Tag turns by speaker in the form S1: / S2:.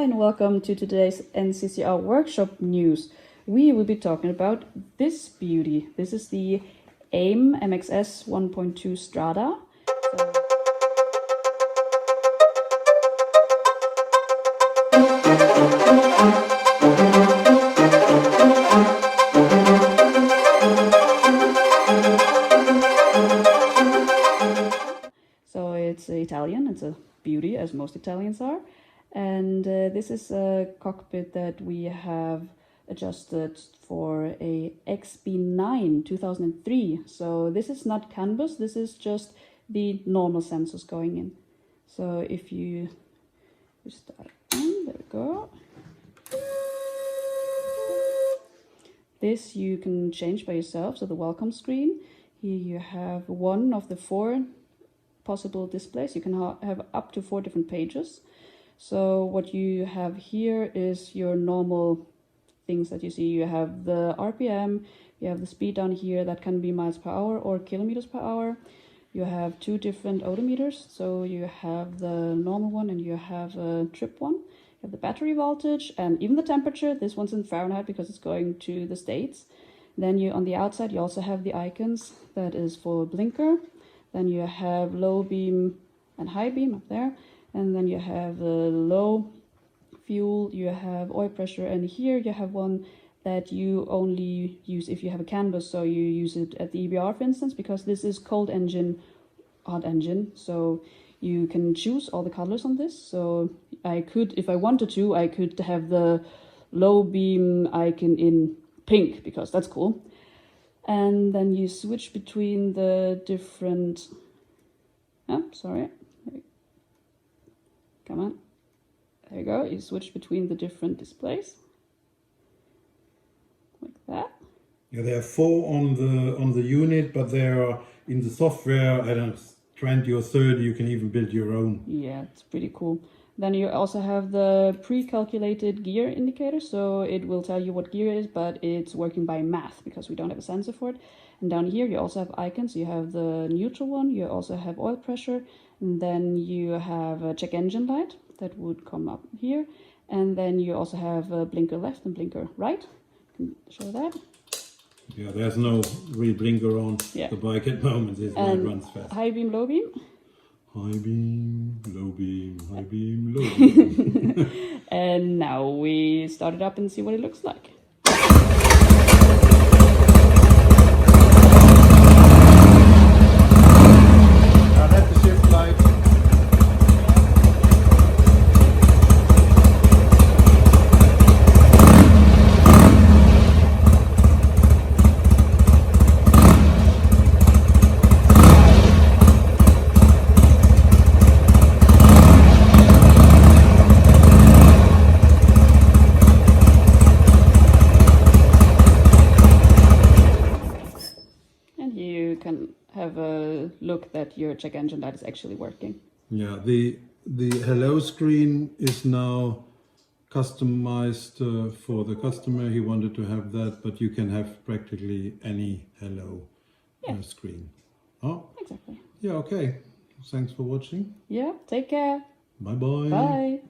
S1: and welcome to today's NCCR workshop news. We will be talking about this beauty. This is the AIM MXS 1.2 Strada. So it's Italian, it's a beauty as most Italians are. And this is a cockpit that we have adjusted for a XB9 2003. So this is not CAN bus, this is just the normal sensors going in. So if you start on, there we go. This you can change by yourself, so the welcome screen. Here you have one of the 4 possible displays. You can have up to 4 different pages. So what you have here is your normal things that you see. You have the RPM, you have the speed down here that can be miles per hour or kilometers per hour. You have 2 different odometers. So you have the normal one and you have a trip one. You have the battery voltage and even the temperature. This one's in Fahrenheit because it's going to the States. Then you on the outside you also have the icons. That is for blinker. Then you have low beam and high beam up there. And then you have low fuel, you have oil pressure, and here you have one that you only use if you have a CAN bus, so you use it at the EBR, for instance, because this is cold engine, hot engine, so you can choose all the colors on this. So I could, if I wanted to, I could have the low beam icon in pink, because that's cool. And then you switch between the different, come on, there you go, you switch between the different displays, like that.
S2: Yeah, there are 4 on the unit, but there are in the software, I don't know, 20 or 30, you can even build your own.
S1: Yeah, it's pretty cool. Then you also have the pre-calculated gear indicator, so it will tell you what gear it is, but it's working by math because we don't have a sensor for it. And down here you also have icons. You have the neutral one, you also have oil pressure, and then you have a check engine light that would come up here. And then you also have a blinker left and blinker right. Can show that.
S2: Yeah, there's no real blinker on the bike at the moment. It runs fast.
S1: High beam, low beam.
S2: High beam, low beam, high beam, low beam.
S1: And now we start it up and see what it looks like.
S2: That's the shift light.
S1: You can have a look that your check engine light is actually working.
S2: Yeah, the hello screen is now customized for the customer. He wanted to have that, but you can have practically any hello screen. Oh,
S1: exactly.
S2: Yeah, okay. Thanks for watching.
S1: Yeah, take care.
S2: Bye-bye.
S1: Bye.